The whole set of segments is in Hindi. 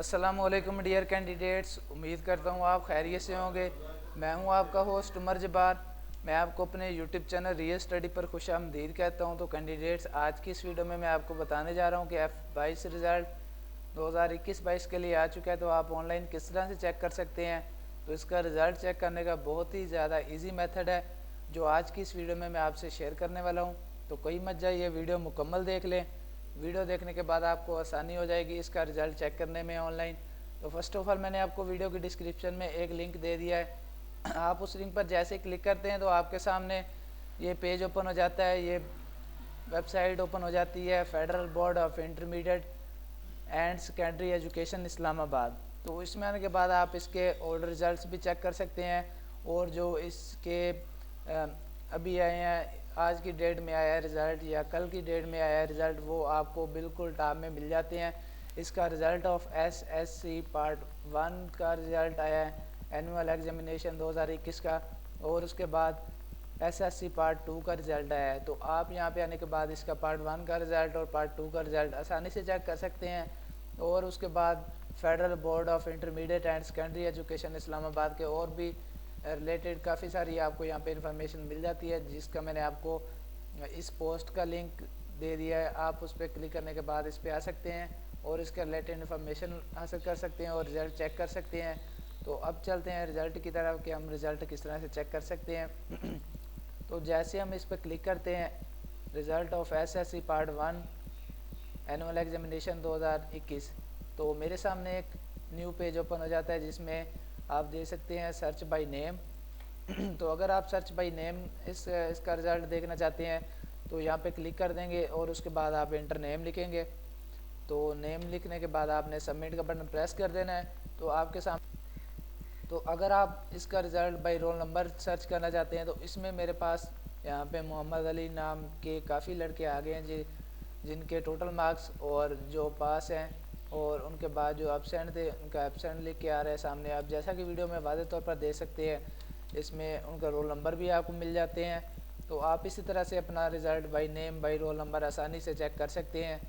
अस्सलामुअलैकुम डियर कैंडिडेट्स, उम्मीद करता हूँ आप खैरियत से होंगे। मैं हूँ आपका होस्ट उमर जब्बार। मैं आपको अपने यूट्यूब चैनल रियल स्टडी पर खुशामदीद कहता हूँ। तो कैंडिडेट्स, आज की इस वीडियो में मैं आपको बताने जा रहा हूँ कि F22 रिज़ल्ट 2021-22 के लिए आ चुका है। तो आप ऑनलाइन किस तरह से चेक कर सकते हैं। तो इसका रिज़ल्ट चेक करने का बहुत ही ज़्यादा ईजी मेथड है जो आज की इस वीडियो में मैं आपसे शेयर करने वाला हूँ। तो कोई मत जाइए, वीडियो मुकम्मल देख लें। वीडियो देखने के बाद आपको आसानी हो जाएगी इसका रिज़ल्ट चेक करने में ऑनलाइन। तो फर्स्ट ऑफ ऑल मैंने आपको वीडियो की डिस्क्रिप्शन में एक लिंक दे दिया है। आप उस लिंक पर जैसे क्लिक करते हैं तो आपके सामने ये पेज ओपन हो जाता है, ये वेबसाइट ओपन हो जाती है, federal board of intermediate and secondary education Islamabad. तो इसमें आने के बाद आप इसके ओल्ड रिज़ल्ट भी चेक कर सकते हैं और जो इसके अभी आए हैं, आज की डेट में आया है रिज़ल्ट या कल की डेट में आया है रिज़ल्ट, वो आपको बिल्कुल टॉप में मिल जाते हैं। इसका रिज़ल्ट ऑफ SSC पार्ट 1 का रिज़ल्ट आया है, एनुअल एग्जामिनेशन 2021 का, और उसके बाद SSC पार्ट 2 का रिज़ल्ट आया है। तो आप यहाँ पे आने के बाद इसका पार्ट 1 का रिज़ल्ट और पार्ट 2 का रिज़ल्ट आसानी से चेक कर सकते हैं। और उसके बाद federal board of intermediate and secondary education Islamabad के और भी रिलेटेड काफ़ी सारी आपको यहाँ पे इन्फॉर्मेशन मिल जाती है, जिसका मैंने आपको इस पोस्ट का लिंक दे दिया है। आप उस पर क्लिक करने के बाद इस पर आ सकते हैं और इसका रिलेटेड इन्फॉर्मेशन हासिल कर सकते हैं और रिज़ल्ट चेक कर सकते हैं। तो अब चलते हैं रिज़ल्ट की तरफ कि हम रिज़ल्ट किस तरह से चेक कर सकते हैं। तो जैसे हम इस पर क्लिक करते हैं, result of SSC part 1 annual examination 2021, तो मेरे सामने एक न्यू पेज ओपन हो जाता है जिसमें आप दे सकते हैं सर्च बाय नेम। तो अगर आप सर्च बाय नेम इसका रिज़ल्ट देखना चाहते हैं तो यहाँ पे क्लिक कर देंगे और उसके बाद आप इंटर नेम लिखेंगे। तो नेम लिखने के बाद आपने सबमिट का बटन प्रेस कर देना है। तो आपके सामने, तो अगर आप इसका result by roll number search करना चाहते हैं तो इसमें मेरे पास यहाँ पे मोहम्मद अली नाम के काफ़ी लड़के आ गए हैं जिनके टोटल मार्क्स और जो पास हैं और उनके बाद जो एब्सेंट थे उनका एब्सेंट लिख के आ रहा है सामने। आप जैसा कि वीडियो में वाज़ेह तौर पर देख सकते हैं, इसमें उनका रोल नंबर भी आपको मिल जाते हैं। तो आप इसी तरह से अपना result by name by roll number आसानी से चेक कर सकते हैं।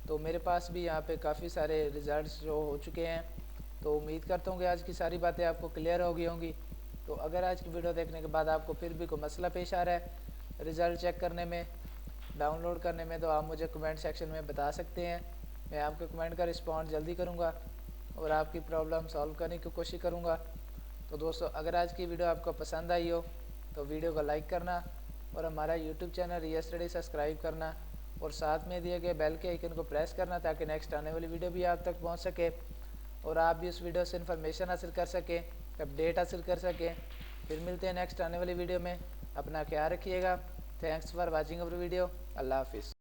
तो मेरे पास भी यहाँ पे काफ़ी सारे रिज़ल्ट्स जो हो चुके हैं। तो उम्मीद करता हूँ कि आज की सारी बातें आपको क्लियर हो गई होंगी। तो अगर आज की वीडियो देखने के बाद आपको फिर भी कोई मसला पेश आ रहा है रिज़ल्ट चेक करने में, डाउनलोड करने में, तो आप मुझे कमेंट सेक्शन में बता सकते हैं। मैं आपके कमेंट का रिस्पॉन्स जल्दी करूँगा और आपकी प्रॉब्लम सॉल्व करने की कोशिश करूँगा। तो दोस्तों, अगर आज की वीडियो आपको पसंद आई हो तो वीडियो को लाइक करना और हमारा YouTube channel real study subscribe करना और साथ में दिए गए बेल के आइकन को प्रेस करना ताकि नेक्स्ट आने वाली वीडियो भी आप तक पहुँच सके और आप भी उस वीडियो से इन्फॉर्मेशन हासिल कर सकें, अपडेट हासिल कर सकें। फिर मिलते हैं नेक्स्ट आने वाली वीडियो में। अपना ख्याल रखिएगा। Thanks for watching our video. अल्लाह हाफिज़।